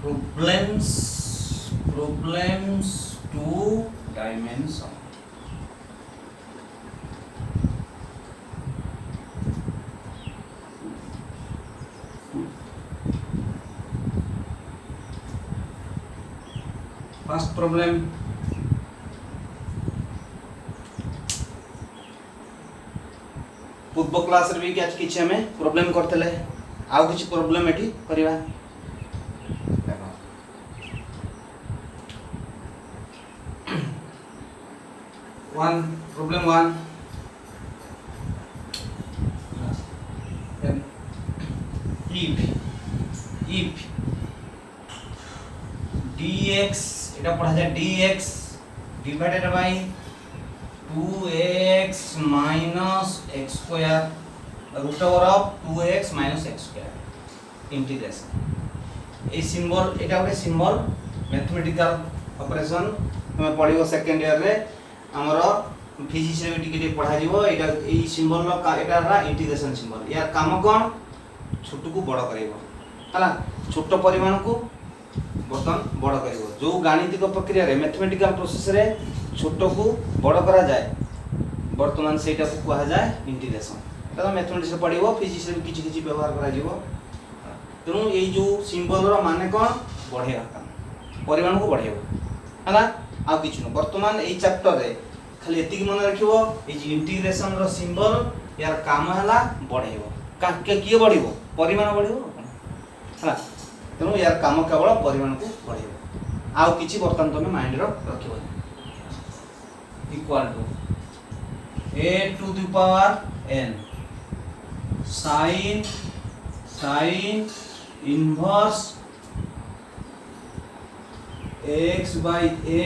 problems to dimension. First problem, पूर्व class रे भी क्या किछि हमें प्रॉब्लम करथले आउ किछि प्रॉब्लम एठी करिवा देखो one problem one if dx এটা পড়া যায় dx divided by 2x minus x square root over of 2x minus x square integration a symbol एटा ଗୋଟେ सिंबल मैथमेटिकल ऑपरेशन તમે પઢିବ सेकंड ईयर रे हमर फिजिक्स रे टिके टिके पढा जीवो एटा ए सिंबल लो एटा रा इंटीग्रेशन सिंबल यार काम कोन छोट को बड़ करइबो हला छोट परिमाण को बर्तन बड़ करइबो जो गाणितिक प्रक्रिया रे मैथमेटिकल प्रोसेस रे छोट को बड़ करा जाए वर्तमान सेटा को कहा जाए इंटीग्रेशन एटा तो मैथमेटिक्स रे पढिबो फिजिक्स रे किछि किछि व्यवहार करा जीवो तेनु ए जो सिंबल रो माने कोन बढ़ेगा काम परिमाण को बढ़ेबो हला आ किछु न वर्तमान ए चैप्टर रे खाली एतिक मन रखिबो ए जे इंटीग्रेशन रो सिंबल यार काम हला बढ़ेबो का किए बढ़िबो परिमाण बढ़िबो हला तेनु यार काम केवल परिमाण को बढ़ेबो आ किछि वर्तमान तमे माइंड रो रखिबो equal to a to the power n sin inverse x by a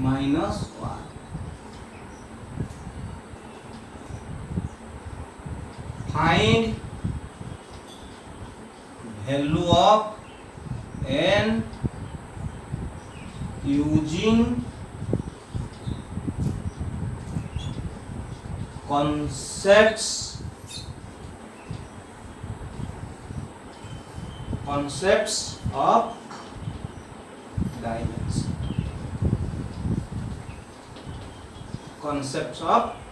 minus 1 find value of n using concepts of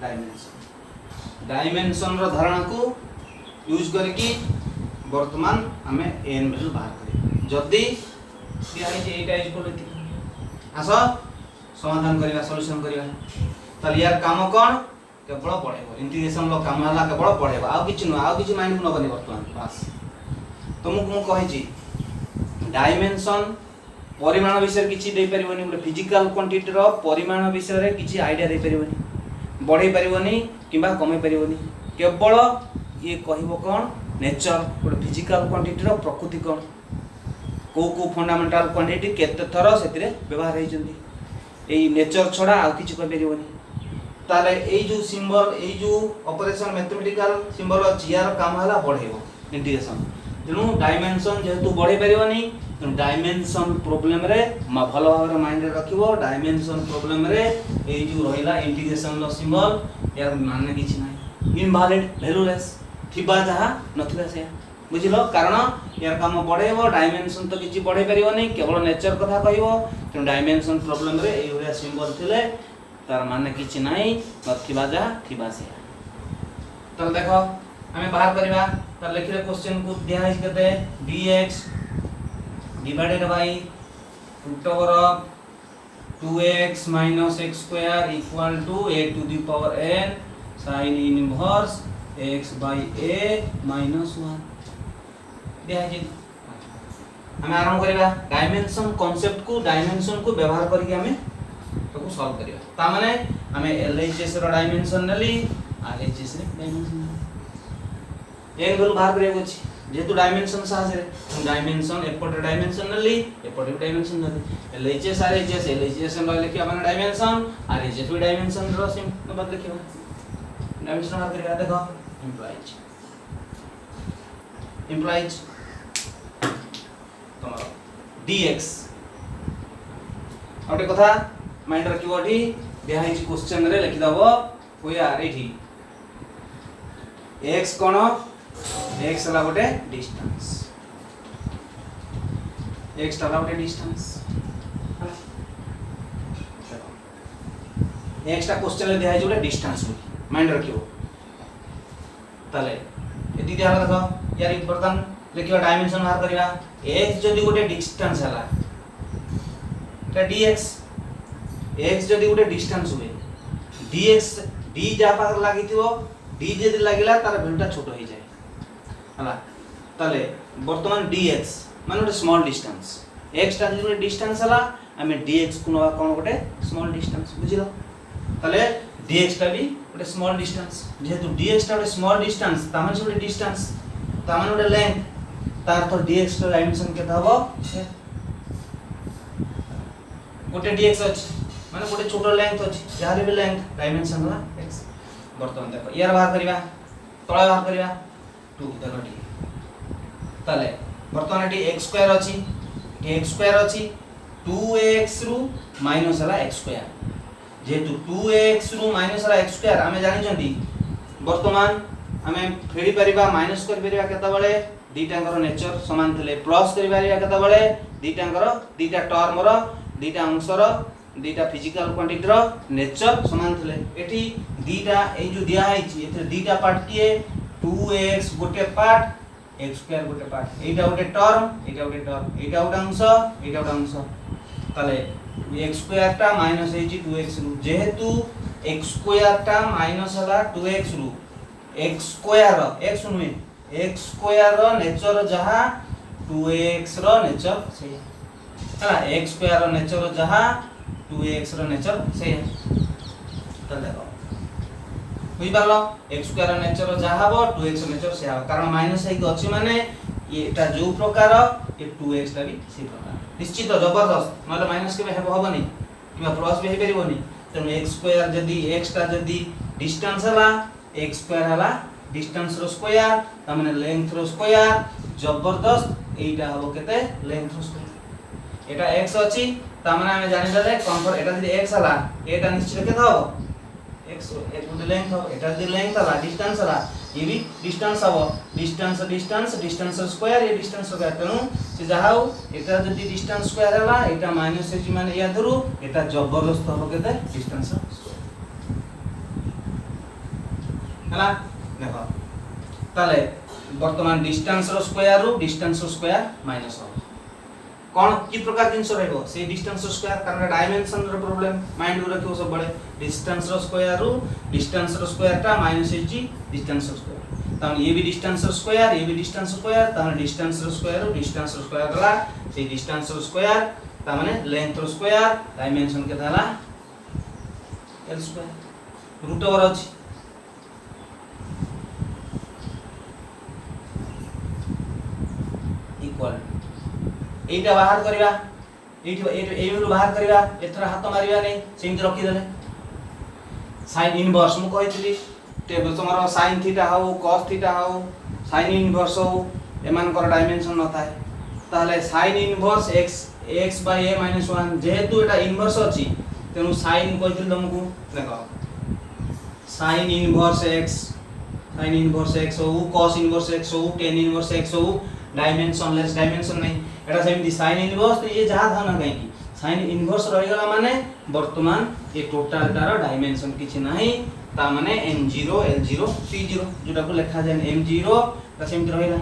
dimension dimension रो धारणा को यूज करके वर्तमान हमें n वैल्यू बाहर करी जदी दिया है एटा इक्वल आसो समाधान करबा सॉल्यूशन करबा ताली यार काम कोन केवल पढ़ेबो इंटीग्रेशन लो काम हला केवल पढ़ेबो आ किछ न आ किछ माइंड न बनी वर्तमान बस तुमको मु कहै छी डायमेंशन परिमाण विषय किछि दे परिबोनी गोटे फिजिकल क्वांटिटी रो परिमाण विषय रे किछि आईडिया दे परिबोनी बढ़े परिबोनी किबा कमे परिबोनी केवल ये कहबो कोन नेचर गोटे फिजिकल क्वांटिटी रो प्रकृति कोन को फंडामेंटल क्वांटिटी केते थरो सेतिरे व्यवहार होई जंदी ए नेचर छडा आ किछि कह परिबोनी ताले ए जो सिंबल ए जो ऑपरेशन मैथमेटिकल सिंबल अछि यार काम हला बढ़ेबो इंटीग्रेशन तेनु डायमेंशन जेतु बढ़े परिबोनी डायमेंशन प्रॉब्लम रे भलो भाबरे माइंड रे रखिबो डायमेंशन प्रॉब्लम रे ए जो रहिला इंटीग्रेशन लो सिंबल यार माने किछि नै इनवैलिड वैल्यूलेस थिबा जहा नथिबा से बुझिलो कारण यार काम बढ़ेबो डायमेंशन तो किछि बढ़े परिबो नै केवल नेचर कथा कहिबो तेनु डायमेंशन प्रॉब्लम रे ए होया सिंबल थिले तार माने किछि नै नथिबा जहा थिबा से तो देखो हमें बाहर करबा त लिखले क्वेश्चन को दिया है कते dx divided by root over of 2x minus x square equal to a to the power n sin inverse x by a minus 1 दिया है हमें आरंभ करबा डायमेंशन कांसेप्ट को डायमेंशन को व्यवहार करके हमें तो को सॉल्व करियो ता माने हमें LHS रो डायमेंशन नली RHS रे डायमेंशन एन वैल्यू बाहर करियो अछि जेतु डायमेंशन साज रे डायमेंशन एपोर्ट डायमेंशन नली एपोर्ट डायमेंशन नली LHS RHS LHS न लिखिया माने डायमेंशन RHS भी डायमेंशन रो सिम बात लिखियो डायमेंशन बाहर करिया देखो implies तमरो dx आउटे कथा माइंड रखिबो ठी देहा इस क्वेश्चन रे लिखि दबो होया एठी x कोन x ला गोटे डिस्टेंस x टा गोटे डिस्टेंस x टा क्वेश्चन रे दिया है जोटे डिस्टेंस माइंड रखियो ताले यदि दिया देखो यार बर्तन लिखियो डायमेंशन बाहर करिवा x जदी गोटे डिस्टेंस हला ता dx x जदी गोटे डिस्टेंस हुए dx d जा पार लागिथिवो d जदी लागिला तार वैल्यूटा छोटो हो जाए हला ताले वर्तमान dx माने गोटे स्मॉल डिस्टेंस x टा गोटे डिस्टेंस हला हमें dx को नवा कोन गोटे स्मॉल डिस्टेंस बुझिलो ताले dx टा भी गोटे स्मॉल डिस्टेंस जेहेतु dx टा गोटे स्मॉल डिस्टेंस ता माने गोटे डिस्टेंस ता माने गोटे लेंथ तार तो dx टा डायमेंशन केता हबो गोटे dx अछि माने गोटे छोटो लेंथ अछि जहार भी लेंथ डायमेंशन हला x वर्तमान देखो यार बाहर करिवा तळे बाहर करिवा 2 देखो डी ताले वर्तमान एटी x स्क्वायर अछि x स्क्वायर अछि 2x रु माइनस हला x स्क्वायर जेतु 2x रु माइनस हला x स्क्वायर हमें जानि जंती वर्तमान हमें फेडी परिबा माइनस कर परिबा केता बेले दीटांकर नेचर समान थिले प्लस करि परिबा केता बेले दीटांकर दीटा टर्म रो दीटा अंश रो दीटा फिजिकल क्वांटिटी रो नेचर समान थिले एठी दीटा ए जो दिया है एथे दीटा पार्ट किए 2x गोटे पार्ट x स्क्वायर गोटे पार्ट एटा गोटे टर्म एटा गोटे टर्म एटा गोटे अंश एटा गोटे अंश ताले x स्क्वायर टा माइनस है 2x रु जेहेतु x स्क्वायर टा माइनस हला 2x रु x स्क्वायर x नुए x स्क्वायर रो नेचर जहा 2x रो नेचर से हला x स्क्वायर रो नेचर जहा 2x रो नेचर से त देखो बुझि पालो x स्क्वायर रो नेचर जहा हो 2x रो नेचर से कारण माइनस है कि अछि माने एटा जो प्रकार ये 2x ला भी से प्रकार निश्चित जबरदस्त माने माइनस के हेबो हबनी किबा प्लस भी हे परिबोनी तनो x स्क्वायर जदी x टा जदी डिस्टेंस हला x स्क्वायर हला डिस्टेंस रो स्क्वायर त माने लेंथ रो स्क्वायर जबरदस्त एटा हबो केते लेंथ रो स्क्वायर एटा x अछि त माने हमें जानि देले कंफर्ट एटा जदी x हला एटा निश्चित केते हबो x एक गुड लेंथ हबो एटा जदी लेंथ हला डिस्टेंस हला ये भी डिस्टेंस हबो डिस्टेंस डिस्टेंस डिस्टेंस स्क्वायर ये डिस्टेंस स्क्वायर तनु से जहाउ एटा जदी डिस्टेंस स्क्वायर हला एटा माइनस है माने या धरु एटा जबरदस्त हबो केते डिस्टेंस स्क्वायर हला देखो ताले वर्तमान डिस्टेंस रो स्क्वायर रु डिस्टेंस रो स्क्वायर माइनस हो कोन की प्रकार जिंस रहबो से डिस्टेंस रो स्क्वायर कारण डायमेंशन रो प्रॉब्लम माइंड रो रखियो सब बड़े डिस्टेंस रो स्क्वायर टा माइनस है डिस्टेंस रो स्क्वायर तन ये भी डिस्टेंस रो स्क्वायर तन डिस्टेंस रो स्क्वायर गला से डिस्टेंस रो स्क्वायर त माने लेंथ रो स्क्वायर डायमेंशन के थाला l स्क्वायर रूट ओवर अछि इक्वल एटा बाहर करिवा एइटु बाहर करिवा एथरा हाथ मारिवा नै सेम रखि देले sin इनवर्स मु कहितली टेबल तमरो sin थीटा हो cos थीटा हो sin इनवर्स हो एमान कर डायमेंशन न थाए ताले sin inverse x by a - 1 जेहेतु एटा इनवर्स अछि तेनु sin कहितली तुमको देखो sin इनवर्स x हो cos इनवर्स x हो tan इनवर्स x हो डायमेंशनलेस डायमेंशन नहीं एटा सेमती sin इनवर्स तो ये जहा था ना कहीं sin इनवर्स रहि गला माने वर्तमान ये टोटल तार डायमेंशन किछि नाही ता माने m0 l0 t0 जोटा को लिखा जाय m0 ता सेमती रहिला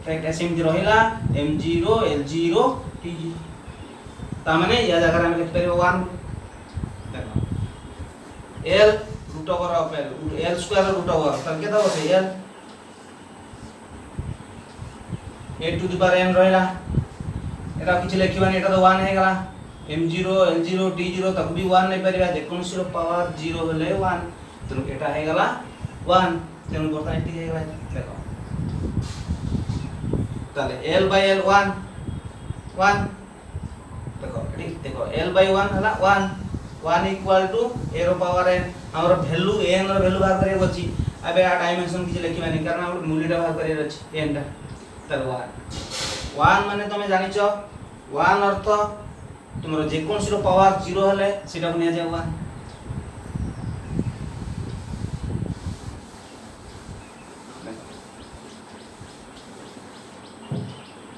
फैक्ट सेमती रहिला m0 l0 t0 ता माने या जगह हम लिख परिबो 1 देखो l root over of l square root over त केता होते l a to the power n रहला एटा किछ लिखिबानी एटा तो 1 हे गला m0 l0 t0 तक भी 1 नै परिबा जे कोनसी रो पावर 0 होले 1 तो एटा हे गला 1 तेनु बर्तन एटी हे गला देखो ताले l by l 1 देखो एटी देखो l by 1 हला 1 इक्वल टू a रो पावर n हमर वैल्यू n रो वैल्यू बाहर करे बची अबे आ डायमेंशन किछ लिखिबानी कारण हमर मूल्यटा बाहर करे अछि n टा तर 1 माने तमे जानि छ 1 अर्थ तुमरो जे कोन सिरो पावर 0 हले सेटा बनिया जाय 1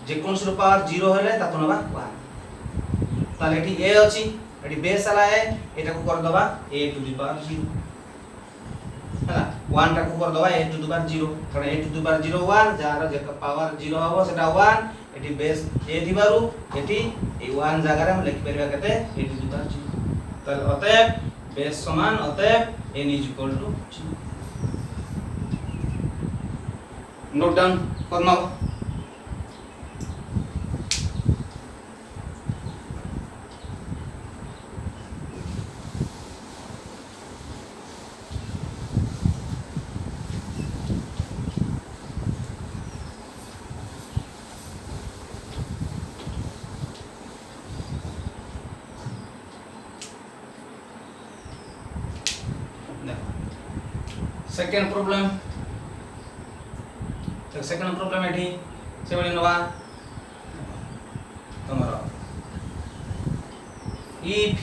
जे कोन से पावर 0 हेले ताको नबा 1 ताले एठी a अछि एठी बेस आला है एटा को कर दबा a टू द पावर 0 हला 1 टा को कर दबा a टू द पावर 0 कारण a टू द पावर 0 1 जार जे पावर 0 हबो सेटा 1 एठी बेस a दिबारु एठी ए 1 जागा रे हम लिखि परबा केते a टू द पावर 0 ताले अतएव बेस समान अतएव n is equal to 0 note down करना सेकंड प्रॉब्लम तो सेकंड प्रॉब्लम एठी से बने नवा तमरो if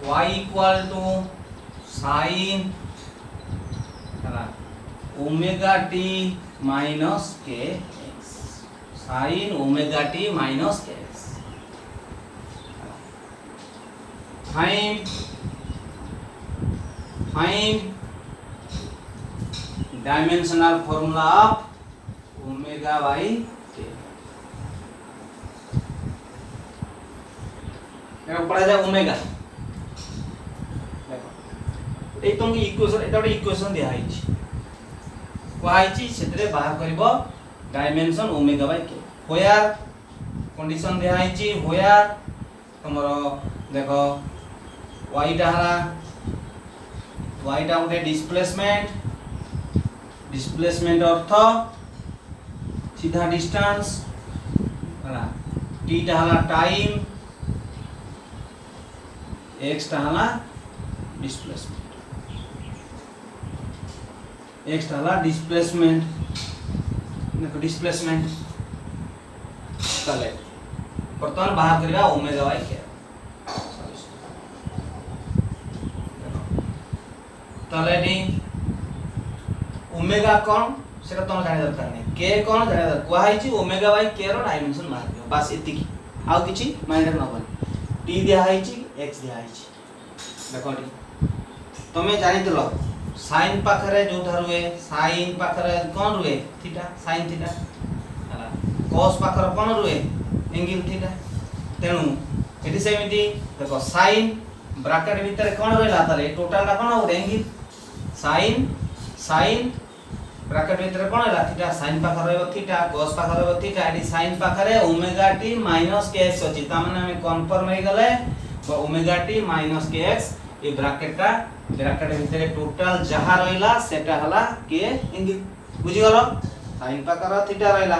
y equal to sin omega t minus kx sin omega t minus kx find dimensional formula of omega by k एटा पढ़ा जाए omega देखो ए तुमके इक्वेशन एटा इक्वेशन दिया आइछि कोआइछि सेतरे बाहर करबो डायमेंशन ओमेगा बाय के होयार कंडीशन दिया आइछि होयार तमरो देखो y टा हला y टा उठे डिस्प्लेसमेंट अर्थ सीधा डिस्टेंस हला t टा हला टाइम x टा हला डिस्प्लेसमेंट देखो डिस्प्लेसमेंट तले वर्तमान बाहर करबा ओमेगा y के तलेडी ओमेगा कोन सेटा तुम जाने दरकार नहीं के कोन जाने दरकार कोहाइची ओमेगा बाय के रो डायमेंशन मार दियो बस एतिकी आउ किछि माइंड न बन t दिया हाइची x दिया हाइची देखो टी तमे जानि दलो sin पाखरे जो धरुए sin पाखरे कोन रुए थीटा sin थीटा हला cos पाखरे कोन रुए एंगल थीटा तेनु एटी सेमिति देखो sin ब्रैकेट भीतर कोन रहला ताले टोटल ला कोन हो एंगल sin ब्रैकेट भीतर कोन रहला थीटा sin पाखरे रहबो थीटा cos पाखरे रहबो थीटा एटी sin पाखरे ओमेगा t माइनस kx अछि ता माने हम कन्फर्म हो गले omega t minus kx A bracket भीतर टोटल जहा रहला सेटा हला के एंगल बुझि गलो sin पाखरे थीटा रहला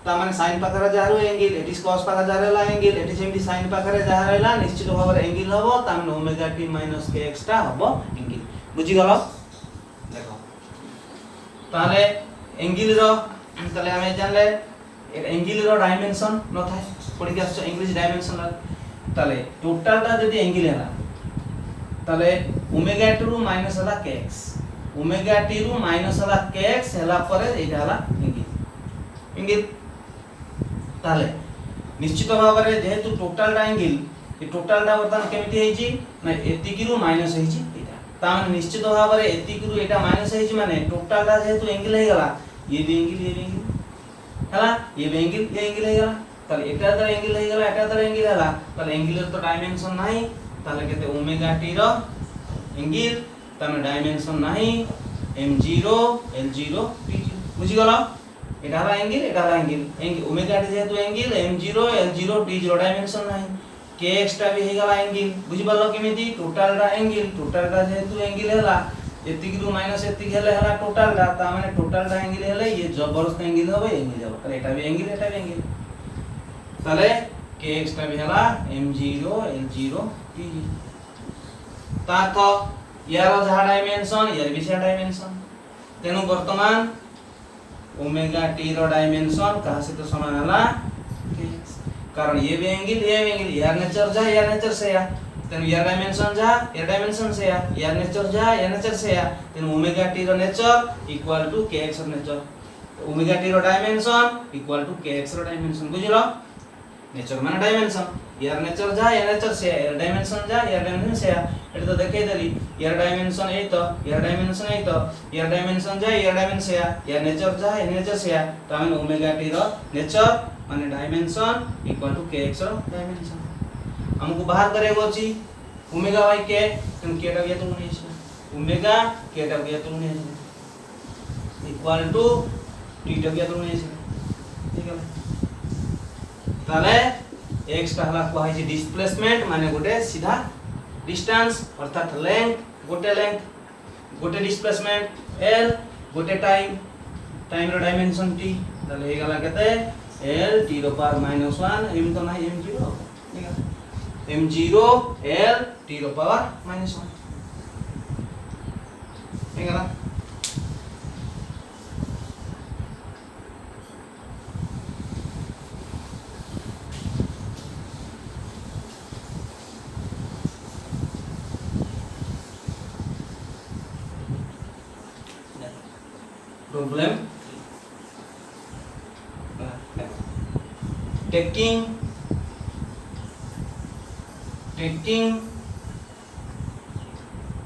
ता माने sin पाखरे जहा रो एंगल एटी cos पाखरे जहा रहला एंगल एटी सेमि sin पाखरे जहा रहला निश्चित भाव रे एंगल हबो ता माने ओमेगा t माइनस kx टा हबो एंगल बुझि गलो देखो ताले एंगल रो ताले हमें जानले एंगल रो डायमेंशन न थाए पढि के आछो इंग्लिश डायमेंशन ताले टोटल टा जदी एंगल हैला ताले ओमेगा t रु माइनस हला kx ओमेगा t रु माइनस हला kx हला परे एटा हला एंगल ताले निश्चित भाव रे जेहेतु टोटल टा एंगल ए टोटल टा वर्तन केमिति हेची ना एतिकी रु माइनस हेची एटा ता माने निश्चित भाव रे एतिकी रु एटा माइनस हेची माने टोटल टा जेहेतु एंगल हे गला ये भी एंगल हला ये भी एंगल हे गला ताले एटा तर एंगल हे गला एटा तर एंगल हला ताले एंगल तो डायमेंशन नाही ताले केते ओमेगा t रो एंगल तामे डायमेंशन नाही m0 l0 p0 बुझि गलो एटा हला एंगल ओमेगा t जेहेतु angle m0 l0 t0 dimension नाही kx टा भी हे गला एंगल बुझि बल्लो केमिति टोटल टा जेहेतु एंगल हला एतिकी रु माइनस एतिकी हला टोटल टा ता माने टोटल टा एंगल हले ये जबरदस्त एंगल होबे एंगल जाबो ताले एटा भी एंगल ताले kx टा भी हला m0 l0 t0 ता तो यार जहा डायमेंशन यार भी से डायमेंशन तेनु वर्तमान ओमेगा t रो डायमेंशन कहां से तो समान हला कारण ये भी एंगल यार नेचर से या तेनु यार डायमेंशन से या यार नेचर से या तेनु ओमेगा t रो नेचर इक्वल टू kx रो नेचर ओमेगा टी रो डायमेंशन इक्वल टू kx रो डायमेंशन बुझिलो नेचर माने डायमेंशन यार नेचर जा यार नेचर से यार डायमेंशन जा यार डायमेंशन से एटा तो देखे देली यार डायमेंशन ए तो यार डायमेंशन ए तो यार डायमेंशन जा यार डायमेंशन से यार नेचर जा यार नेचर से तो हम ओमेगा टी रो नेचर माने डायमेंशन इक्वल टू kx रो डायमेंशन हमको बाहर करेगो अछि ओमेगा बाय k तुम k टा गया तुम नहीं है ओमेगा k टा गया तुम नहीं है इक्वल टू t टा गया तुम नहीं है ठीक है ताले x टा हला को है डिस्प्लेसमेंट माने गोटे सीधा डिस्टेंस अर्थात लेंथ गोटे डिस्प्लेसमेंट l गोटे टाइम रो डायमेंशन t ताले हे गला केते l t रो पावर -1 m तो नहीं m0 ठीक है m0 l t रो पावर -1 ठीक है ना problem taking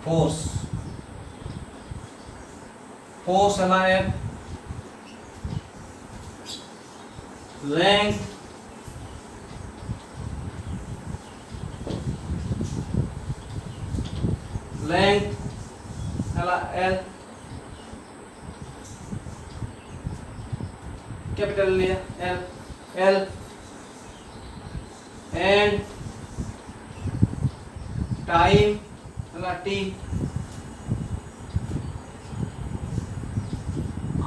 force है length है l कैपिटल लिया L एंड टाइम वाला T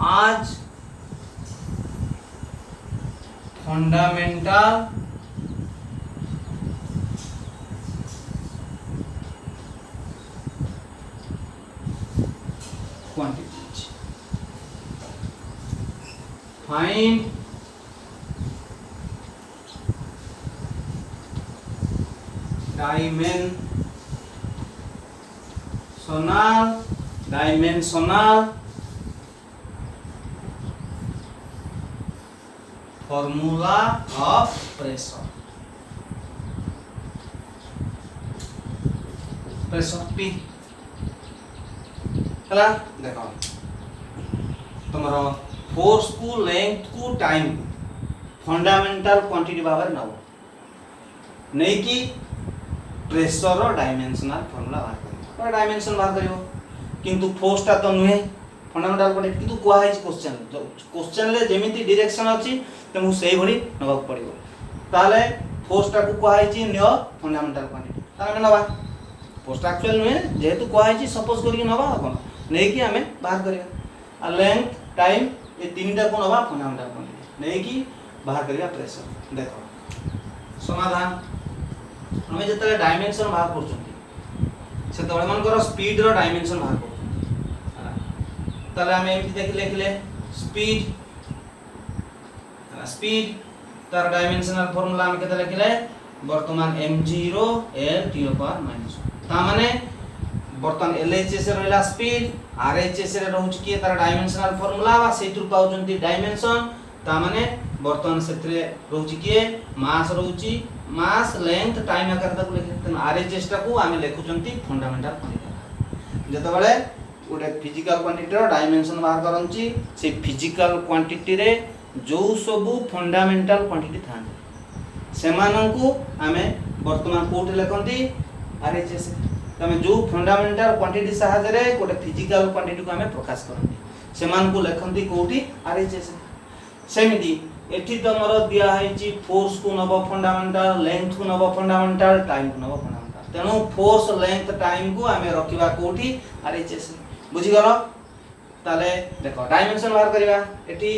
आज fundamental quantity find dimensional formula of pressure P हला देखो तुम्हारा फोर्स को लेंथ को टाइम फंडामेंटल क्वांटिटी भाव नब नहीं कि प्रेशर रो डायमेंशनल फार्मूला बाहर कर डायमेंशन बाहर करियो किंतु फोर्स ता तो नुहे फंडामेंटल क्वांटिटी किंतु कोआ है क्वेश्चन ले जेमिति डायरेक्शन अछि तुमको सेही भली नबा पड़ियो ताले फोर्स ता को कोआ है नियो फंडामेंटल क्वांटिटी ताले नबा फोर्स ता एक्चुअल नुहे जेहेतु कोआ है सपोज करी नबा कोन नहीं कि हमें बाहर करिया लेंथ टाइम ये तीनटा कोन हवा फंडामेंटल क्वांटिटी नहीं कि बाहर करिया प्रेशर देखो समाधान हमें जतले डायमेंशन बाहर करछन से तळे मनकर स्पीड रो डायमेंशन बाहर कर तले हमें एमति देख लिखले स्पीड तार डायमेंशनल फार्मूला हम केते लिखले वर्तमान m0 l t पावर -1 ता माने बर्तन LHS रहला स्पीड RHS रे रहउछ कि तार डायमेंशनल फार्मूला बा सेतु पाउचंती डायमेंशन ता माने बर्तन सेतरे रहउछ कि मास रहउची मास लेंथ टाइम आकार तक लिखले त RHS टा को आमे लेखुचंती फंडामेंटल क्वांटिटी जत बळे गोटे फिजिकल क्वांटिटी रो डायमेंशन बाहर करंची से फिजिकल क्वांटिटी रे जो सब फंडामेंटल क्वांटिटी थान सेमानंकु आमे वर्तमान कोठ लेखंती RHS तमे जो फंडामेंटल क्वांटिटी सहायता रे गोटे फिजिकल क्वांटिटी को हमें प्रकाश करंती सेमान को लेखंती कोठी RHS सेमिति एठी तमरो दिया हैची फोर्स को नबो फंडामेंटल लेंथ को नबो फंडामेंटल टाइम को नबो फंडामेंटल तेनो फोर्स लेंथ टाइम को हमें रखिबा कोठी RHS बुझी गलो ताले देखो डायमेंशन बाहर करिबा एठी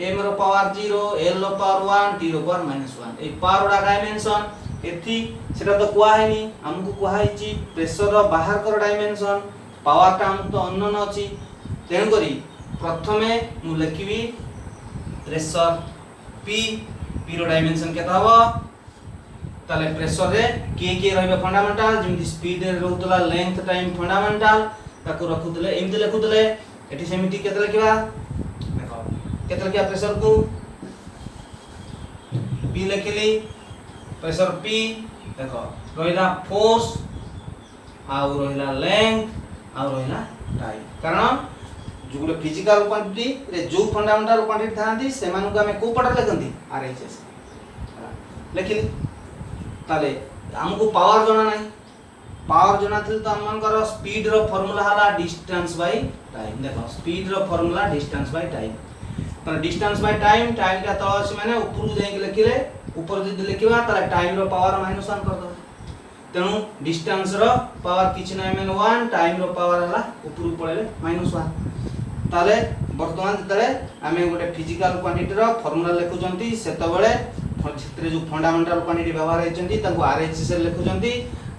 m रो पावर 0 l रो पावर 1 t रो पावर -1 ए पावर डायमेंशन एथि सेटा तो कुआ हैनी हमकु कुआ हैची प्रेशर रो बाहर कर डायमेंशन पावर टा हम तो अननोन अछि तेन करी प्रथमे मु लिखिबी प्रेशर p रो डायमेंशन केता हबो ताले प्रेशर रे के रहबे फंडामेंटल जेमि स्पीड रे रहउतला लेंथ टाइम फंडामेंटल ताको रखुतले एमति लिखुतले एठी सेमिति केते लिखिबा देखो केते लिखिया प्रेशर को P लिखिली प्रेशर P देखो रहिला फोर्स आउ रहिला लेंथ आउ रहिला टाइम कारण जो गुटे फिजिकल क्वांटिटी रे जो फंडामेंटल क्वांटिटी थांती से मानु को हमें को पटर लिखंती RHS लिखिली ताले हमको पावर जणा नाही पावर जणा थिल तो हम कर स्पीड रो फार्मूला हला डिस्टेंस बाय टाइम देखो स्पीड रो फार्मूला डिस्टेंस बाय टाइम तो डिस्टेंस बाय टाइम टाइम का तो से माने ऊपर जाई के लिखिले ऊपर जदी लिखिबा ताले टाइम रो पावर -1 कर दो तेनु डिस्टेंस रो पावर किछ नै माने 1 टाइम रो पावर हला ऊपर पळेले -1 ताले वर्तमान तले हमें गोटे फिजिकल क्वांटिटी रो फार्मूला लिखुचंती सेतबेले क्षेत्र जो फंडामेंटल क्वांटिटी व्यवहार हेचंती ताको RHS लिखुचंती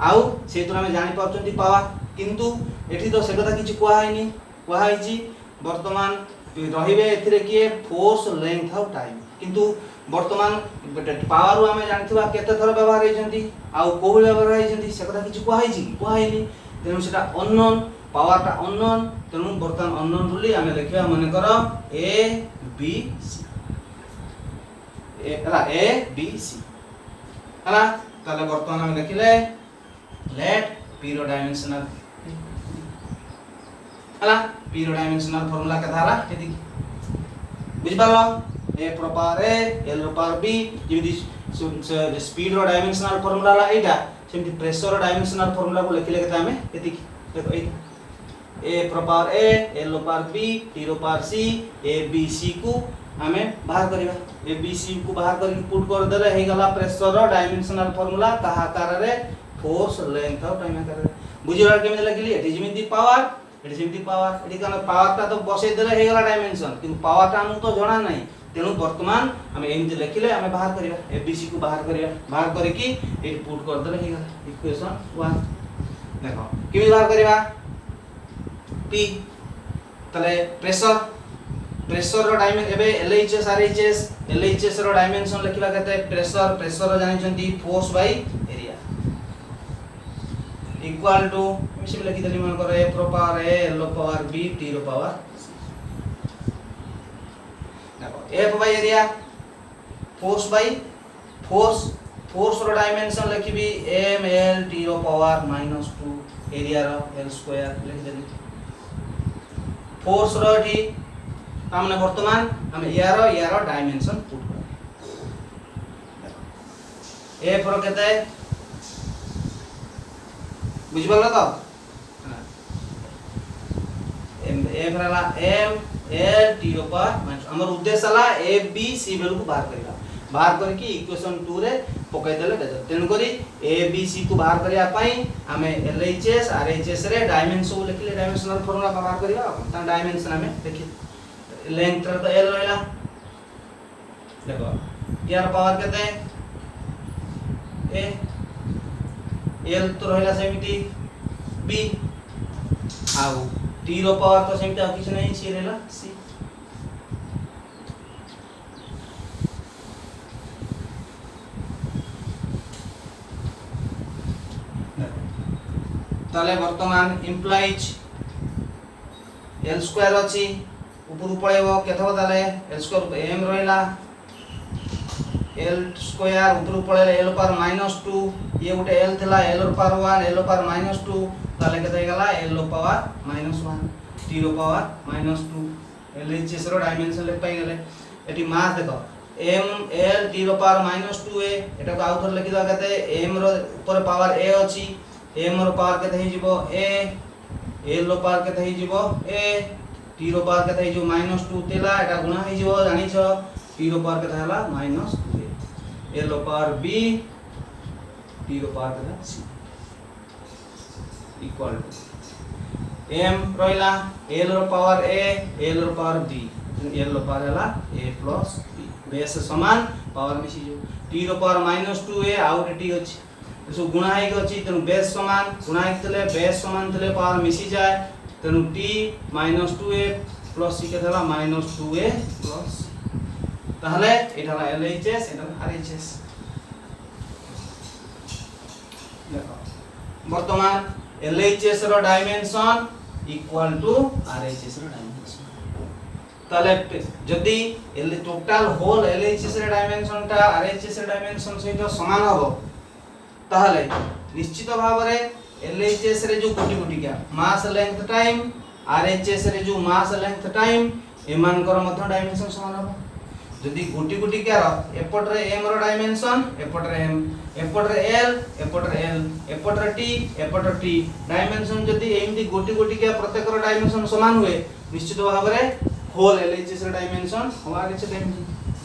आउ सेतु हमें जानि पाउचंती पावर किंतु एठी तो से कथा किछि कोहा हैनी कोहा हैची वर्तमान रहिबे एथिरे किए फोर्स लेंथ ऑफ टाइम किंतु वर्तमान पावर हमें जानथिबा केते थर व्यवहार हेचंती आउ कोहु व्यवहार हेचंती से कथा किछि कोहा हैची कोहा हैनी तेनु सेटा अननोन पावर टा अननोन तेनु वर्तमान अननोन बोली हमें लिखिबा माने करो A B C A B C हला ताले वर्तमान हमें लिखिले लेट P रो डायमेंशनल हला P रो डायमेंशनल फार्मूला कथा हला एति बुझ पालो A power A L power B जेमिति स्पीड रो डायमेंशनल फार्मूला हला एटा सेमिति प्रेशर रो डायमेंशनल फार्मूला को लिखिले कथा हमें एति देखो एटा A power A L power B T power C A B C को हमें बाहर करिबा A B C को बाहर करके पुट कर देले हे गला प्रेशर रो डायमेंशनल फार्मूला कहा आकार रे फोर्स लेंथ ऑफ टाइम आकार बुझिरा केमे लिखली एठी जेमिति पावर एठी जेमिति पावर एठी कान पावर ता तो बसे देले हे गला डायमेंशन किंतु पावर ता हमु तो जणा नै तेनु वर्तमान हमें एमति लिखिले हमें बाहर करिबा A B C को बाहर करिबा बाहर करके एठी पुट कर देले हे गला इक्वेशन 1 देखो केमे बाहर करिबा P तले प्रेशर प्रेशर रो डायमेंशन एबे LHS RHS LHS रो डायमेंशन लिखिबा केते प्रेशर प्रेशर रो जानि छंती force by area equal to मिसिम लिखि देली मन करे A power A L power B T रो पावर देखो F बाय area force by force force रो डायमेंशन लिखिबी M L T रो पावर -2 एरिया रो L स्क्वायर लिखि देली फोर्स रो ठी हमने वर्तमान हम यारो डायमेंशन पुट कर F रो केते बुझ पालो तो F रला M L T रो पावर हमर उद्देश्य हला A B C वैल्यू को बाहर करके इक्वेशन 2 रे पकाई देले बेटर तेन करी A B C को बाहर करिया पई हमें LHS RHS रे डायमेंशन लिखले डायमेंशनल फार्मूला बाहर करिया ता डायमेंशन हमें देखि लेंथ तो L रहला देखो यार पावर केते A L तो रहला सेमिति B आउ T रो पावर तो सेमिति आ किछ नै C रहला C ताले वर्तमान इंप्लाइज L स्क्वायर अछि ऊपर पळेबो केथबो ताले L स्क्वायर M रहला L स्क्वायर ऊपर पळेले L पावर -2 ये गुटे L थला L पावर 1 L पावर -2 ताले केते गला L पावर -1 T रो पावर -2 LHS रो डायमेंशन ले पाई गेले एटी मास देखो M L T रो पावर -2 ए एटा को आउथर लिखि द केते M रो ऊपर पावर A अछि M रो पावर केते हि जिवो A L रो पावर केते हि जिवो A T रो पावर केते हि जो -2 तेला एटा गुणा हि जिवो जानि छ T रो पावर केते हला -2 L रो पावर B T रो पावर केते C इक्वल टू M रहला L रो पावर A L रो पावर B L रो पावर हला A प्लस B बेस समान पावर मिसी जो T रो पावर -2 A आउट T अछि सो गुणा है अछि तेनु बेस समान गुणा हेतले बेस समान थले पावर मिसी जाय तेनु T -2a प्लस C के थला -2a प्लस ताहले एठाला LHS एठाला RHS देखो वर्तमान LHS रो डायमेंशन इक्वल टू RHS रो डायमेंशन ताले जदी टोटल होल एलएचएस रे डायमेंशन टा आरएचएस रे डायमेंशन सहित समान हबो ताहले निश्चित भाव रे एलएचएस रे जो कोटि कोटि का मास लेंथ टाइम आरएचएस रे जो मास लेंथ टाइम एमान कर मध्य डायमेंशन समान हबो जदी कोटि कोटि का एपट रे एम रो डायमेंशन एपट रे एम एपट रे एल एपट रे एल एपट रे टी एपट रे टी डायमेंशन जदी एमती कोटि कोटि का प्रत्येक रो डायमेंशन समान हुए निश्चित भाव रे होल एलएचएस रे डायमेंशन हमारे से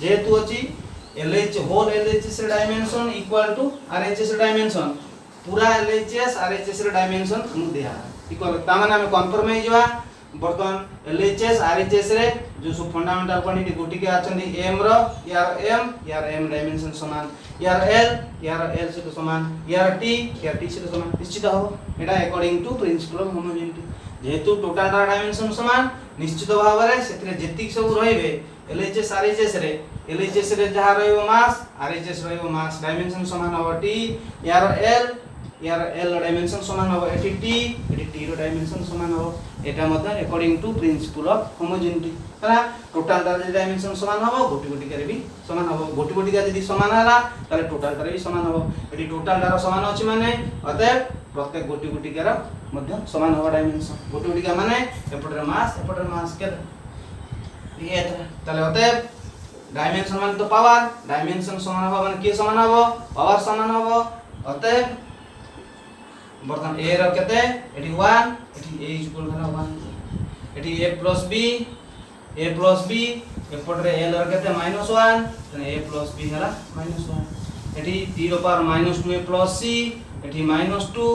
जेहेतु अछि एलएच होल एलएचएस रे डायमेंशन इक्वल टू आरएचएस रे डायमेंशन पूरा एलएचएस आरएचएस रे डायमेंशन हम दिया इक्वल ता माने हम कंफर्म हे जवा बर्तन एलएचएस आरएचएस रे जो सब फंडामेंटल क्वांटिटी गोटी के आछन एम रो यार एम डायमेंशन समान यार एल से तो समान यार टी से तो समान निश्चित हो एटा according to principle of homogeneity जेहेतु टोटल डायमेंशन समान निश्चित भाव रे सेतरे जेतिक सब रहिबे एलएचएस आरएचएस रे जहा रहइबो मास आरएचएस रहइबो मास डायमेंशन समान हो टी यार एल डायमेंशन समान हो एटी टी रो डायमेंशन समान हो एटा मतलब according to principle of homogeneity हला टोटल डायमेंशन समान हो गोटी गोटी करे भी समान हो गोटी गोटी का यदि समान हला ताले टोटल करे भी समान हो एटी टोटल डार समान अछि माने अतः प्रत्येक गोटी गोटी का मध्य समान हो डायमेंशन गोटी गोटी का माने एपटर मास के ये ताले अतः डायमेंशन माने तो पावर डायमेंशन समान हो माने के समान हो पावर समान हो अतः बर्तन ए रो केते एटी 1 एटी ए इक्वल हला 1 एटी a plus b एपट रे l रो केते -1 तने a plus b हला -1 एटी t रो पावर -2a plus c एटी -2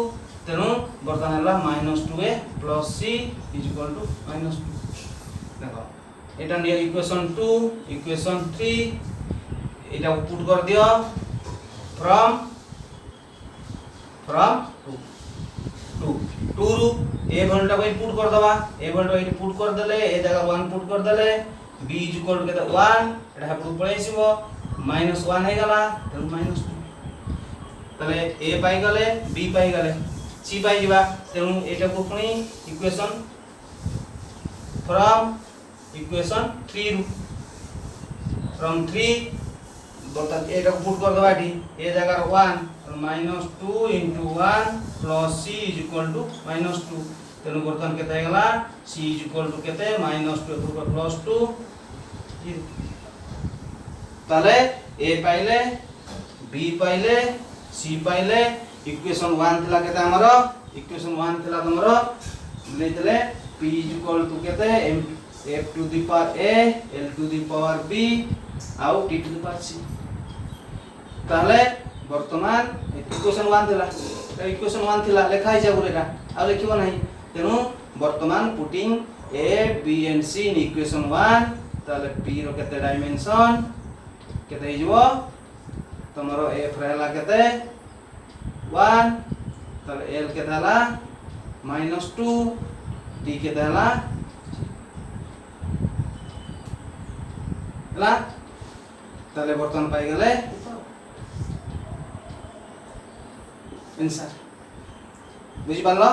तेनु बर्तन हला -2a plus c equal to -2 देखो एटा नियर इक्वेशन 2 इक्वेशन 3 एटा पुट कर दियो फ्रॉम 2 रु ए वैल्यू को पुट कर दबा ए वैल्यू एटी पुट कर देले ए जगह 1 पुट कर देले b इक्वल टू केते 1 एटा हेपु पळेसिबो -1 हे गला त -2 तले a पाई गले b पाई गले c पाई जिबा तेनु एटा को पुनी इक्वेशन फ्रॉम इक्वेशन 3 रु फ्रॉम 3 बर्तन एटा को पुट कर दबा ठी ए जगह 1 -2 into 1 plus c is equal to -2 तेनु बर्तन केते हे गला c is equal to केते -2 plus 2 ताले a पाइले b पाइले c पाइले इक्वेशन 1 थिला केते हमरो इक्वेशन 1 थिला हमरो लेतले p is equal to केते f to the power a l to the power b आउ t to the power c ताले वर्तमान इक्वेशन 1 थिला त इक्वेशन 1 थिला लेखा हिजा बोलेटा आ लिखिबो नाही तेनु वर्तमान putting a b and c in equation 1 ताले p रो केते डायमेंशन केते हिजबो तमरो f रहला केते 1 ताले l केते हला -2 t केते हला ताले वर्तमान पाई गेले आंसर बुझी पारलो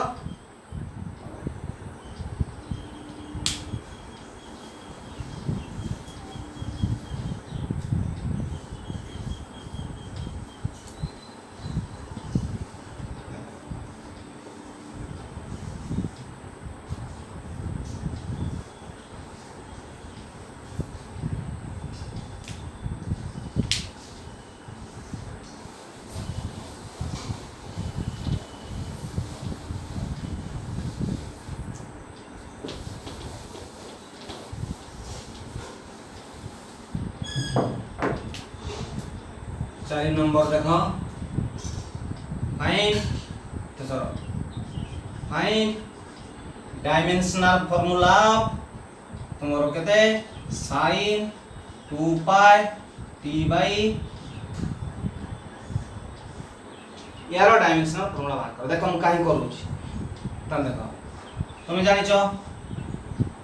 चार नंबर देखो फाइंड तो सर फाइंड डायमेंशनल फार्मूला तुमरो केते sin 2 पाई t बाई यारो डायमेंशनल फार्मूला बाहर कर देखो हम काहे करू छी त देखो तुम जानि छ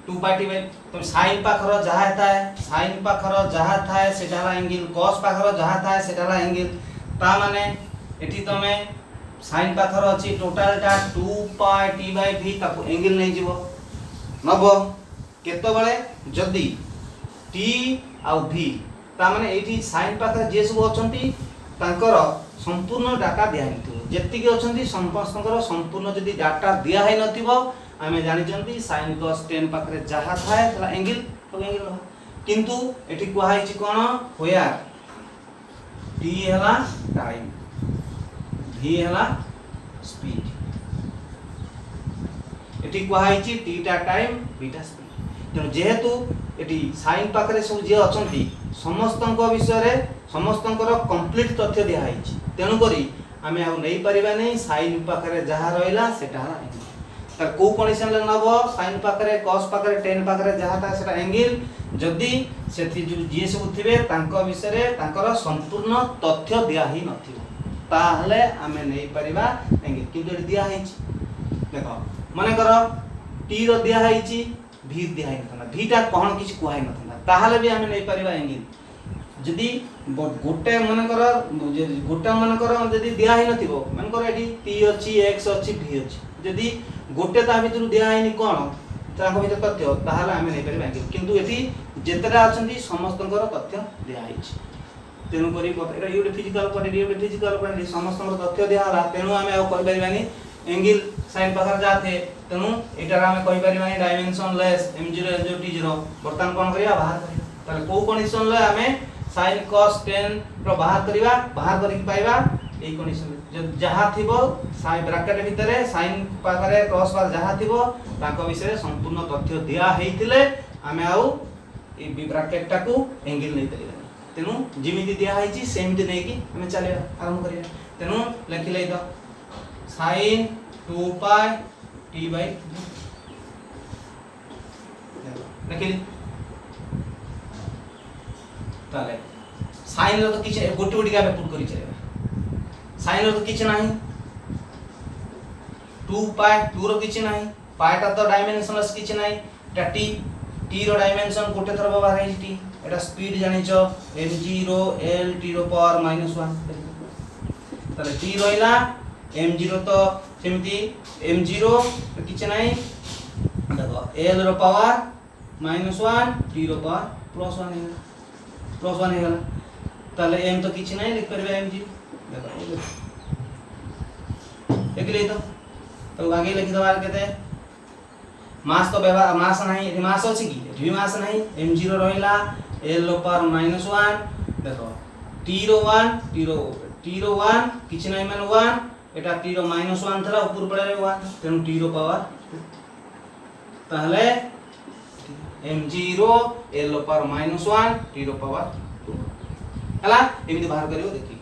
2 पाई t बाई तुम sin पाखर जहा थाए sin पाखर जहा थाए सेटाला एंगल cos पाखर जहा थाए सेटाला एंगल ता माने एठी तमे sin पाखर अछि टोटल टा 2 पाई t बाई v ताको एंगल नै जिवो नबो केतो बळे जदी टी आ भी ता माने एठी साइन पाखरे जे सब अछंती तांकर संपूर्ण डाटा दिया हिथिबो जेति के अछंती समस्तकर संपूर्ण जदी डाटा दिया है नथिबो आमे जानि चंती sin cos tan पाखरे जहा थाए तला एंगल तो एंगल किंतु एठी कुहाई छि कोन होया t हला टाइम v हला स्पीड एठी कुहाई छि t टा टाइम v टा स्पीड तेनो जेहेतु एठी sin पाखरे सब जे अछंती समस्तक विषय रे समस्तकर कंप्लीट तथ्य दिया है तेणु करी आमे आ नै परिबा नै sin पाखरे जहा रहइला सेटा एंगल तर को कंडीशन ले नबो sin पाखरे cos पाखरे tan पाखरे जहा ता सेटा एंगल जदी सेथि जो जे सब थिबे तांको विषय रे तांकर संपूर्ण तथ्य दिया ही नथिबो ताहले आमे नै परिबा एंगल किंतु दिया है देखो माने करो t रो दिया है v दिया है नथना v टा कोन किछ कुहाई नथना ताहले भी आमे नै परिबा एंगल जदी गोटे मन कर गोटे मन कर जदी दिया ही नथिबो मन कर एठी t अछि x अछि v अछि जदी गोटे ता भितरु दिया हैनी कोन ताको भितर तथ्य ताहाले आमे नै परिबा किंतु एठी जेतरा अछंती समस्तकर तथ्य दिया हैछि तेनु करी एटा यूटे फिजिकल क्वांटिटी समस्तकर तथ्य दिया हला तेनु आमे आ कहि परिबानी एंगल sin पाखर जाथे तेनु एटा आमे कहि परिबानी dimension less m0 l0 t0 बर्तन कोन करिया बाहर करिया ताले को कंडीशन ले आमे sin cos tan रो बाहर करी पाइबा ए कंडीशन जहा थिबो sin ब्रैकेट भितरे sin पाखरे cos पार जहा थिबो ताको विषय संपूर्ण तथ्य दिया हेतिले आमे आउ ए ब्रैकेट टाको एंगल नै तरिबा तेनु जिमिति दिया हैछि सेमिति नै कि हमें चले आरंभ करिया तेनु लिखिले तो sin 2 pi t by लिखिले ताले साइन रो तो किछ गोटी गोटी का पुट करी चलेबा साइन रो तो किछ नाही 2 पाई 2 रो किछ नाही पाई ता तो डायमेंशनलेस किछ नाही टा t रो डायमेंशन गोटे थर व्यवहार है t एटा स्पीड जानिचो m0 l t रो पावर -1 ताले t रोइला m0 तो सेमिति m0 किछ नाही देखो l रो पावर -1 t रो पावर +1 है गला ताले m तो किछ नाही लिख परबे m0 देखो एकले तो आगे लिख दबार केते मास तो व्यवहार मास नाही एठी मास अछि की एठी मास नाही m0 रहिला l रो पावर -1 देखो t रो 1 किछ नाही मान 1 एटा t रो -1 थला ऊपर पड़े 1 तेनु t रो पावर ताहले m0 l रो पावर -1 t रो पावर 2 हला एमिति बाहर करियो देखि